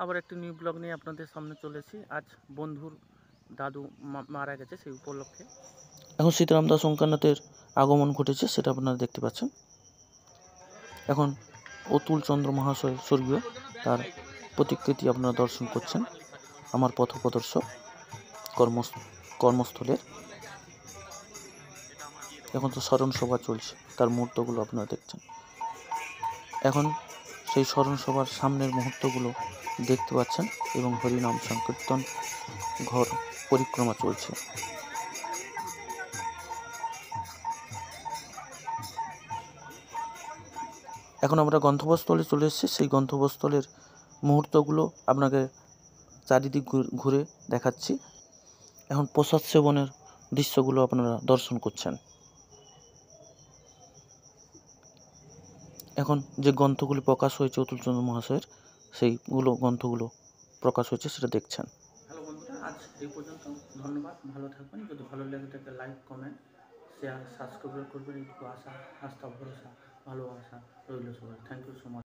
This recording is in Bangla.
আবার একটি নিউ ব্লগ নিয়ে আপনাদের সামনে চলেছি। আজ বন্ধুর দাদু মারা গেছে, সেই উপলক্ষে এখন সীতারাম দাস ওঙ্কারনাথের আগমন ঘটেছে, সেটা আপনারা দেখতে পাচ্ছেন। এখন অতুল চন্দ্র মহাশয় স্বর্গীয়, তার প্রতিকৃতি আপনারা দর্শন করছেন আমার পথপ্রদর্শক কর্মস্থলের। এখন তো স্মরণ সভা চলছে, তার মুহূর্তগুলো আপনারা দেখছেন। এখন সেই স্মরণ সভার সামনের মুহূর্তগুলো দেখতে পাচ্ছেন এবং হরিনাম সংকীর্তন ঘর পরিক্রমা চলছে। এখন আমরা গন্তব্যস্থলে চলে এসেছি, সেই গন্তব্যস্থলের মুহূর্তগুলো আপনাকে চারিদিক ঘুরে দেখাচ্ছি। এখন প্রসাদ সেবনের দৃশ্যগুলো আপনারা দর্শন করছেন। এখন যে গ্রন্থগুলি প্রকাশ হয়েছে অতুলচন্দ্র মহাশয়ের, সেইগুলো গ্রন্থগুলো প্রকাশ হয়েছে, সেটা দেখছেন। হ্যালো বন্ধুরা, আজ এই পর্যন্ত। ধন্যবাদ, ভালো থাকবেন। যদি ভালো লাগে থাকে লাইক, কমেন্ট, শেয়ার, সাবস্ক্রাইব করবেন। এইটুকু আশা, আস্থা, ভরসা, ভালোবাসা রইল সবার। Thank you so much.